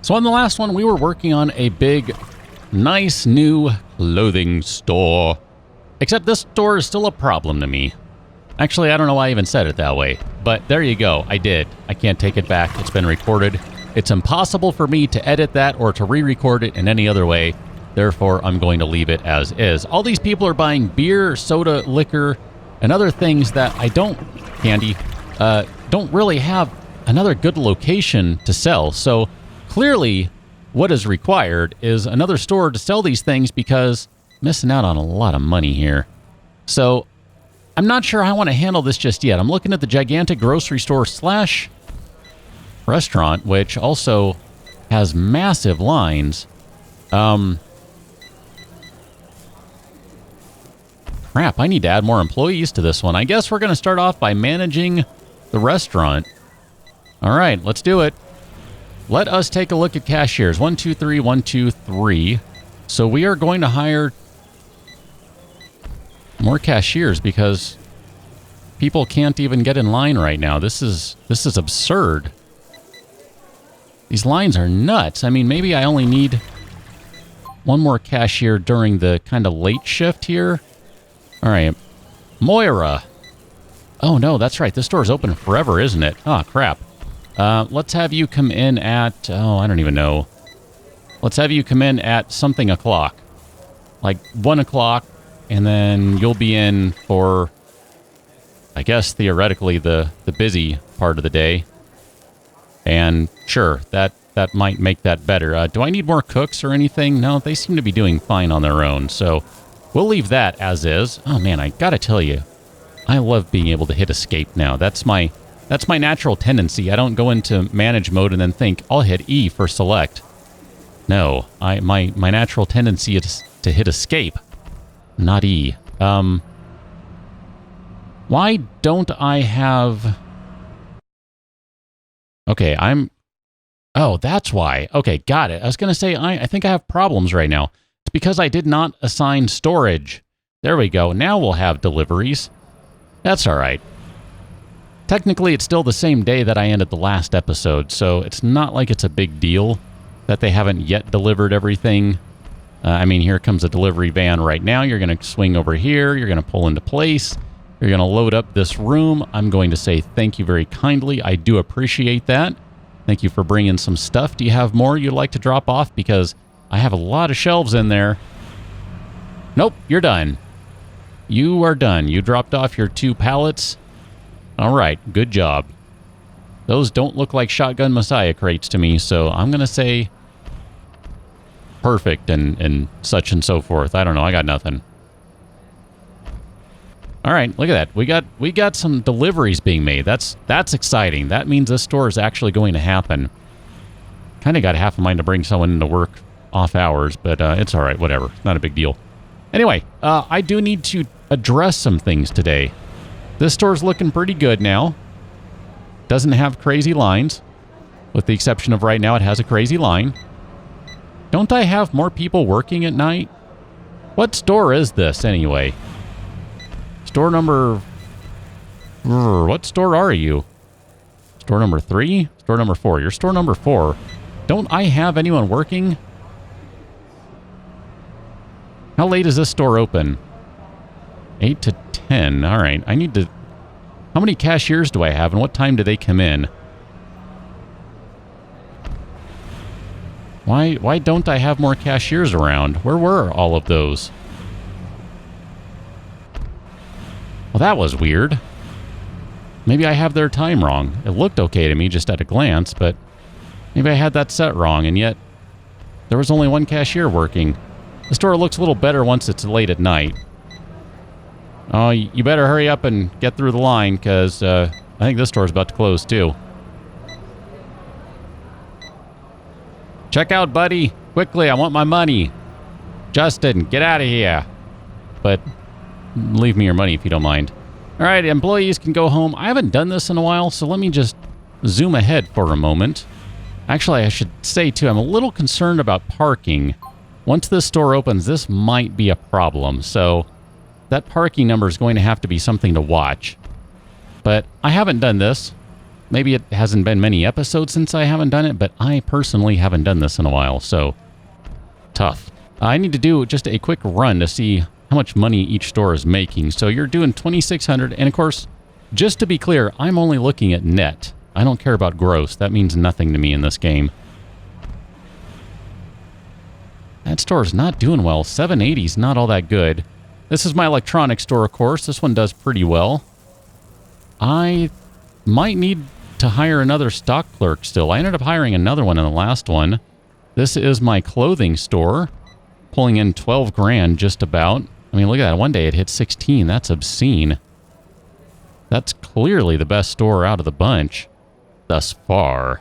So on the last one, we were working on a big, nice new clothing store. Except this store is still a problem to me. Actually, I don't know why I even said it that way. But there you go. I did. I can't take it back. It's been recorded. It's impossible for me to edit that or to re-record it in any other way. Therefore, I'm going to leave it as is. All these people are buying beer, soda, liquor, and other things that I don't really have another good location to sell. So clearly, what is required is another store to sell these things because I'm missing out on a lot of money here. So I'm not sure how I want to handle this just yet. I'm looking at the gigantic grocery store / restaurant, which also has massive lines. Crap, I need to add more employees to this one. I guess we're going to start off by managing the restaurant. All right, let's do it. Let us take a look at cashiers. 1, 2, 3, 1, 2, 3. So we are going to hire more cashiers because people can't even get in line right now. This is absurd. These lines are nuts. I mean, maybe I only need one more cashier during the kind of late shift here. All right, Moira. Oh, no, that's right. This store's open forever, isn't it? Oh, crap. Let's have you come in at, I don't even know. Let's have you come in at something o'clock. Like 1 o'clock, and then you'll be in for, I guess, theoretically, the busy part of the day. And sure, that might make that better. Do I need more cooks or anything? No, they seem to be doing fine on their own, so we'll leave that as is. Oh man, I gotta tell you, I love being able to hit escape now. That's my natural tendency. I don't go into manage mode and then think, I'll hit E for select. No, my natural tendency is to hit escape, not E. Why don't I have... Okay, Oh, that's why. Okay, got it. I was going to say, I think I have problems right now. It's because I did not assign storage. There we go. Now we'll have deliveries. That's all right. Technically, it's still the same day that I ended the last episode, so it's not like it's a big deal that they haven't yet delivered everything. I mean, here comes a delivery van right now. You're going to swing over here. You're going to pull into place. You're going to load up this room. I'm going to say thank you very kindly. I do appreciate that. Thank you for bringing some stuff. Do you have more you'd like to drop off? Because I have a lot of shelves in there. Nope, you're done. You are done. You dropped off your 2 pallets. All right, good job. Those don't look like Shotgun Messiah crates to me, so I'm going to say perfect and such and so forth. I don't know. I got nothing. All right, look at that. We got some deliveries being made. That's exciting. That means this store is actually going to happen. Kind of got half a mind to bring someone into work off hours, but it's all right. Whatever. Not a big deal. Anyway, I do need to address some things today. This store's looking pretty good now. Doesn't have crazy lines. With the exception of right now, it has a crazy line. Don't I have more people working at night? What store is this, anyway? Store number... What store are you? Store number 3? Store number 4. You're store number 4. Don't I have anyone working? How late is this store open? 8 to 10. All right. I need to... How many cashiers do I have, and what time do they come in? Why don't I have more cashiers around? Where were all of those? Well, that was weird. Maybe I have their time wrong. It looked okay to me just at a glance, but maybe I had that set wrong, and yet there was only 1 cashier working. The store looks a little better once it's late at night. Oh, you better hurry up and get through the line, because I think this store's about to close, too. Check out, buddy. Quickly, I want my money. Justin, get out of here. But leave me your money if you don't mind. All right, employees can go home. I haven't done this in a while, so let me just zoom ahead for a moment. Actually, I should say, too, I'm a little concerned about parking. Once this store opens, this might be a problem, so that parking number is going to have to be something to watch. But I haven't done this. Maybe it hasn't been many episodes since I haven't done it, but I personally haven't done this in a while, so tough. I need to do just a quick run to see how much money each store is making. So you're doing 2,600, and of course, just to be clear, I'm only looking at net. I don't care about gross. That means nothing to me in this game. That store's not doing well. 780's not all that good. This is my electronics store, of course. This one does pretty well. I might need to hire another stock clerk still. I ended up hiring another one in the last one. This is my clothing store, pulling in 12 grand just about. I mean, look at that. One day it hit 16. That's obscene. That's clearly the best store out of the bunch. Thus far.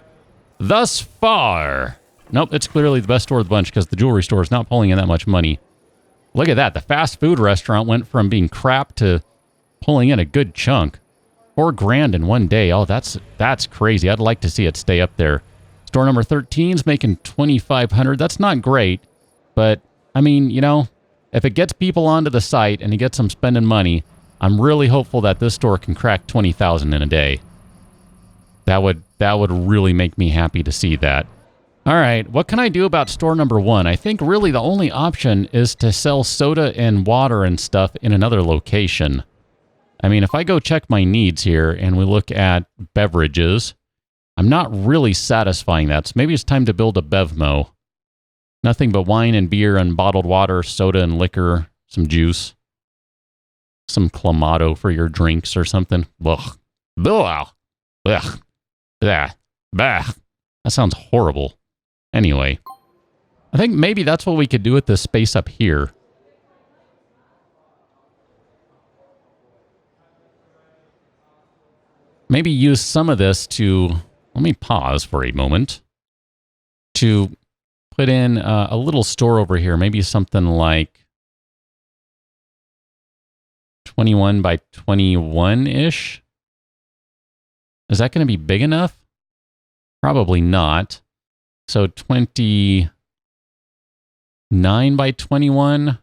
Thus far! Nope, it's clearly the best store of the bunch because the jewelry store is not pulling in that much money. Look at that. The fast food restaurant went from being crap to pulling in a good chunk. 4 grand in one day. Oh, that's crazy. I'd like to see it stay up there. Store number 13's making 2,500. That's not great, but I mean, you know, if it gets people onto the site and it gets them spending money, I'm really hopeful that this store can crack 20,000 in a day. That would really make me happy to see that. All right, what can I do about store number 1? I think really the only option is to sell soda and water and stuff in another location. I mean, if I go check my needs here and we look at beverages, I'm not really satisfying that. So maybe it's time to build a Bevmo. Nothing but wine and beer and bottled water, soda and liquor, some juice, some Clamato for your drinks or something. Ugh. Ugh. Ugh. Ugh. Bah. That sounds horrible. Anyway, I think maybe that's what we could do with this space up here. Maybe use some of this to, let me pause for a moment, to put in a little store over here. Maybe something like 21 by 21-ish. Is that going to be big enough? Probably not. So 29 by 21,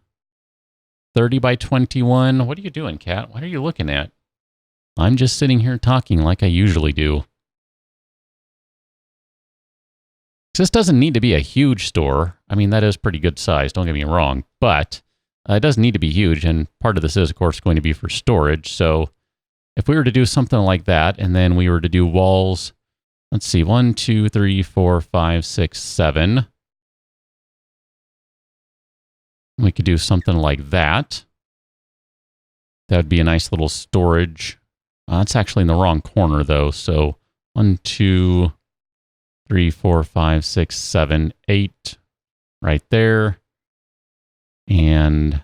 30 by 21. What are you doing, Cat? What are you looking at? I'm just sitting here talking like I usually do. This doesn't need to be a huge store. I mean, that is pretty good size, don't get me wrong, but it doesn't need to be huge, and part of this is, of course, going to be for storage. So if we were to do something like that, and then we were to do walls, let's see, 1, 2, 3, 4, 5, 6, 7. We could do something like that. That would be a nice little storage. That's actually in the wrong corner, though. So 1, 2, 3, 4, 5, 6, 7, 8 right there. And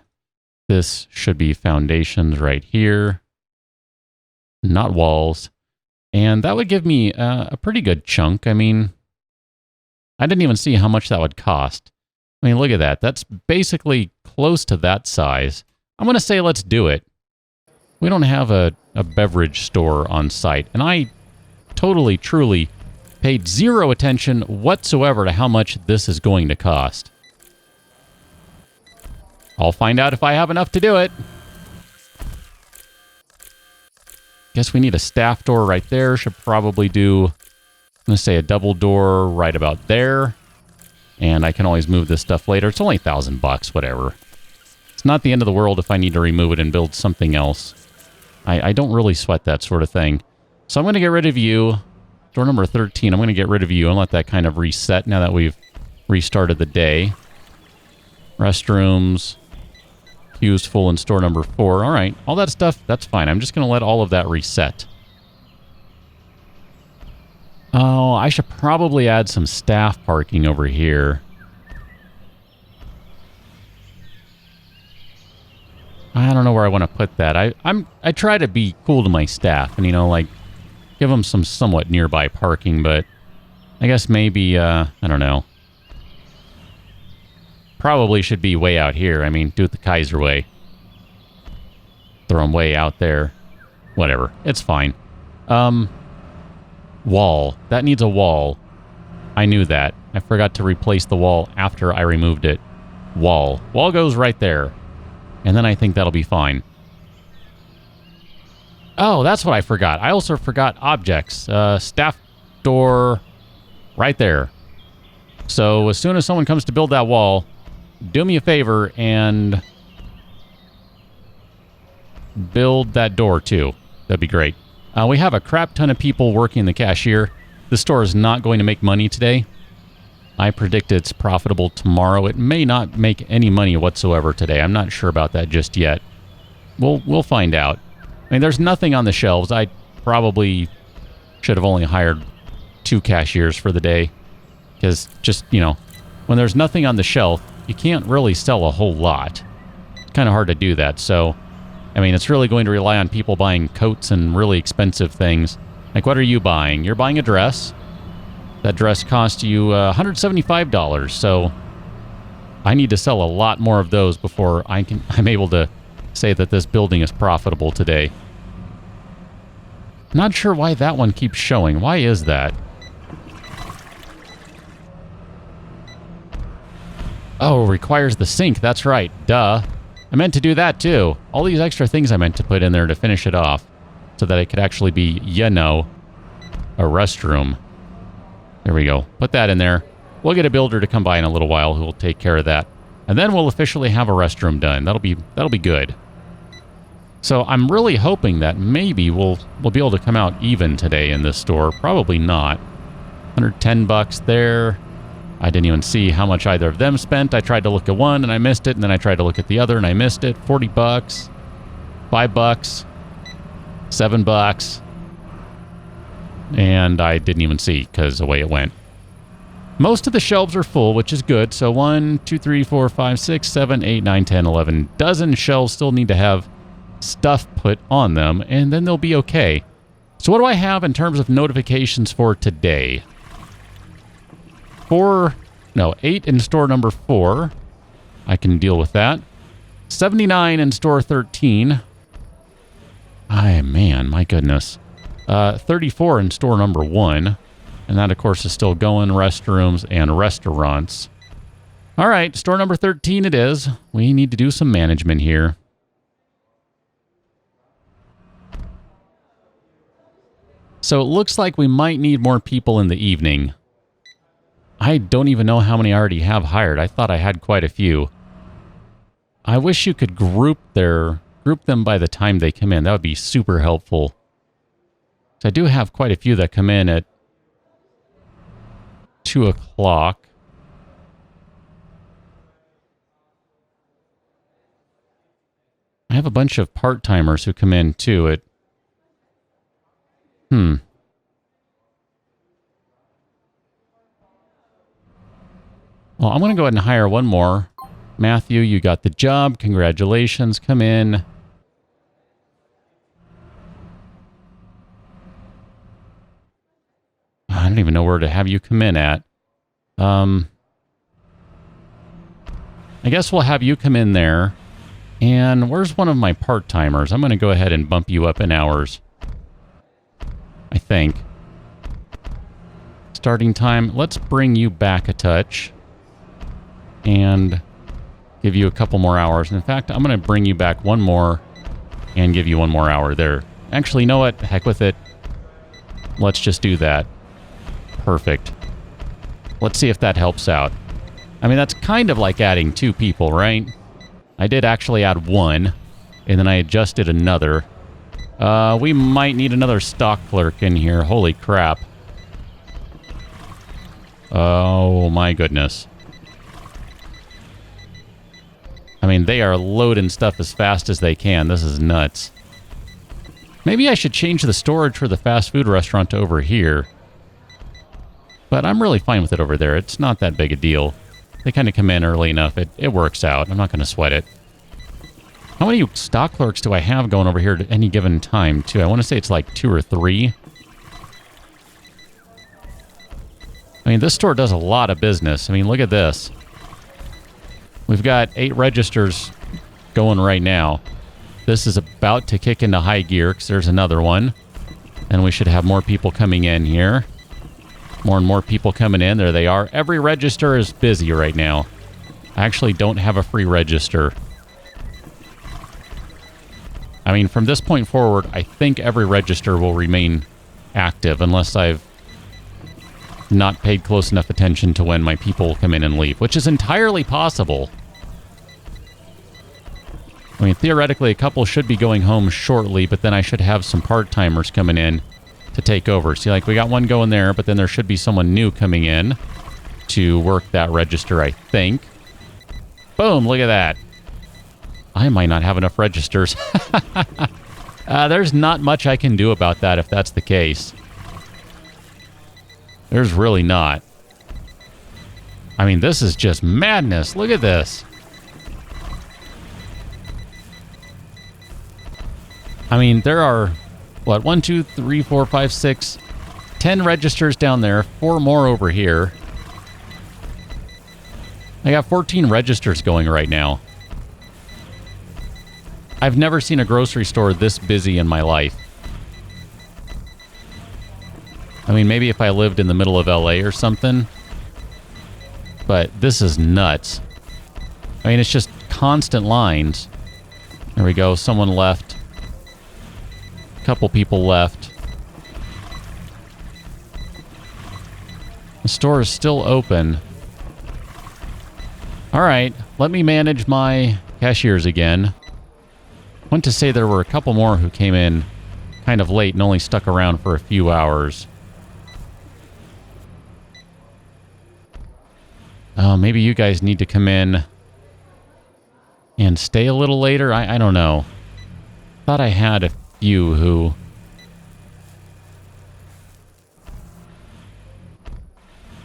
this should be foundations right here, not walls. And that would give me a pretty good chunk. I mean, I didn't even see how much that would cost. I mean, look at that. That's basically close to that size. I'm going to say let's do it. We don't have a beverage store on site, and I totally, truly paid zero attention whatsoever to how much this is going to cost. I'll find out if I have enough to do it. Guess we need a staff door right there. Should probably do, I'm going to say a double door right about there. And I can always move this stuff later. It's only $1,000, whatever. It's not the end of the world if I need to remove it and build something else. I don't really sweat that sort of thing. So I'm going to get rid of you. Door number 13, I'm going to get rid of you and let that kind of reset now that we've restarted the day. Restrooms. Queues full in store number 4. All right, all that stuff, that's fine. I'm just going to let all of that reset. Oh, I should probably add some staff parking over here. I don't know where I want to put that. I try to be cool to my staff and, you know, like, give them some somewhat nearby parking, but I guess maybe, I don't know. Probably should be way out here. I mean, do it the Kaiser way. Throw them way out there. Whatever. It's fine. Wall. That needs a wall. I knew that. I forgot to replace the wall after I removed it. Wall. Wall goes right there. And then I think that'll be fine. Oh, that's what I forgot. I also forgot objects. Staff door right there. So as soon as someone comes to build that wall, do me a favor and build that door too. That'd be great. We have a crap ton of people working the cashier. The store is not going to make money today. I predict it's profitable tomorrow. It may not make any money whatsoever today. I'm not sure about that just yet. We'll find out. I mean, there's nothing on the shelves. I probably should have only hired 2 cashiers for the day. Because just, you know, when there's nothing on the shelf, you can't really sell a whole lot. It's kind of hard to do that. So, I mean, it's really going to rely on people buying coats and really expensive things. Like, what are you buying? You're buying a dress. That dress cost you $175. So, I need to sell a lot more of those before I'm able to say that this building is profitable today. Not sure why that one keeps showing. Why is that? Oh, requires the sink. That's right. Duh. I meant to do that too. All these extra things I meant to put in there to finish it off so that it could actually be, you know, a restroom. There we go. Put that in there. We'll get a builder to come by in a little while who will take care of that. And then we'll officially have a restroom done. That'll be good. So I'm really hoping that maybe we'll be able to come out even today in this store. Probably not. $110 there. I didn't even see how much either of them spent. I tried to look at one and I missed it, and then I tried to look at the other and I missed it. $40, $5, $7, and I didn't even see because away it went. Most of the shelves are full, which is good. So 1, 2, 3, 4, 5, 6, 7, 8, 9, 10, 11 dozen shelves still need to have stuff put on them, and then they'll be okay. So what do I have in terms of notifications for today? 8 in store number 4. I can deal with that. 79 in store 13. Man, my goodness. 34 in store number 1. And that, of course, is still going. Restrooms and restaurants. All right, store number 13 it is. We need to do some management here. So it looks like we might need more people in the evening. I don't even know how many I already have hired. I thought I had quite a few. I wish you could group them by the time they come in. That would be super helpful. So I do have quite a few that come in at 2 o'clock. I have a bunch of part-timers who come in too at... Well, I'm going to go ahead and hire one more. Matthew, you got the job. Congratulations. Come in. I don't even know where to have you come in at. I guess we'll have you come in there. And where's one of my part-timers? I'm going to go ahead and bump you up in hours. I think. Starting time. Let's bring you back a touch. And give you a couple more hours. In fact, I'm going to bring you back one more and give you one more hour there. Actually, you know what? Heck with it. Let's just do that. Perfect. Let's see if that helps out. I mean, that's kind of like adding 2 people, right? I did actually add 1, and then I adjusted another. We might need another stock clerk in here. Holy crap. Oh, my goodness. I mean, they are loading stuff as fast as they can. This is nuts. Maybe I should change the storage for the fast food restaurant to over here. But I'm really fine with it over there. It's not that big a deal. They kind of come in early enough. It works out. I'm not going to sweat it. How many stock clerks do I have going over here at any given time, too? I want to say it's like 2 or 3. I mean, this store does a lot of business. I mean, look at this. We've got 8 registers going right now. This is about to kick into high gear because there's another one. And we should have more people coming in here. More and more people coming in. There they are. Every register is busy right now. I actually don't have a free register. I mean, from this point forward, I think every register will remain active unless I've not paid close enough attention to when my people come in and leave, which is entirely possible. I mean, theoretically, a couple should be going home shortly, but then I should have some part-timers coming in to take over. See, like, we got one going there, but then there should be someone new coming in to work that register, I think. Boom, look at that. I might not have enough registers. There's not much I can do about that if that's the case. There's really not. I mean, this is just madness. Look at this. I mean, there are, what, 1, 2, 3, 4, 5, 6, 10 registers down there, 4 more over here. I got 14 registers going right now. I've never seen a grocery store this busy in my life. I mean, maybe if I lived in the middle of LA or something. But this is nuts. I mean, it's just constant lines. There we go. Someone left. A couple people left. The store is still open. All right. Let me manage my cashiers again. I want to say there were a couple more who came in kind of late and only stuck around for a few hours. Oh, maybe you guys need to come in and stay a little later. I don't know. Thought I had a few who...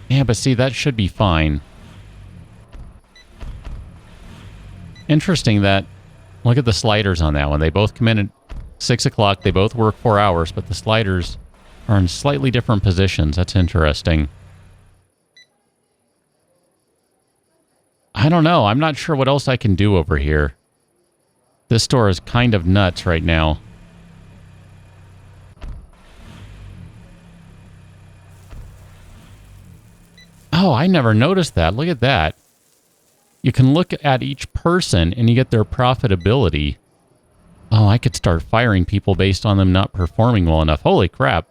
Yeah, but see, that should be fine. Interesting that... Look at the sliders on that one. They both come in at 6 o'clock. They both work 4 hours, but the sliders are in slightly different positions. That's interesting. I don't know. I'm not sure what else I can do over here. This store is kind of nuts right now. Oh, I never noticed that. Look at that. You can look at each person and you get their profitability. Oh, I could start firing people based on them not performing well enough. Holy crap.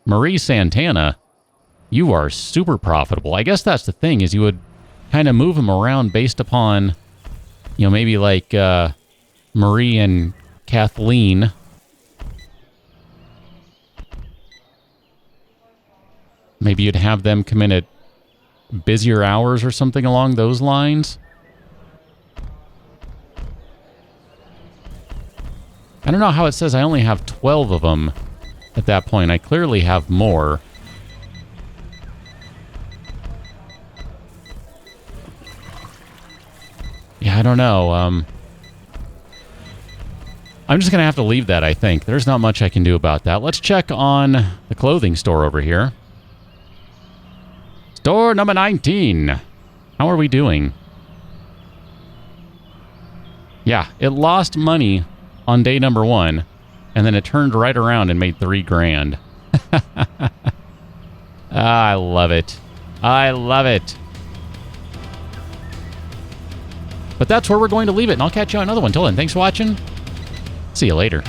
Marie Santana, you are super profitable. I guess that's the thing, is you would kind of move them around based upon, you know, maybe like Marie and Kathleen. Maybe you'd have them come in at busier hours or something along those lines. I don't know how it says I only have 12 of them at that point. I clearly have more. Yeah, I don't know. I'm just going to have to leave that, I think. There's not much I can do about that. Let's check on the clothing store over here. Store number 19. How are we doing? Yeah, it lost money on day number 1, and then it turned right around and made $3 grand. I love it. I love it. But that's where we're going to leave it, and I'll catch you on another one. Till then, thanks for watching. See you later.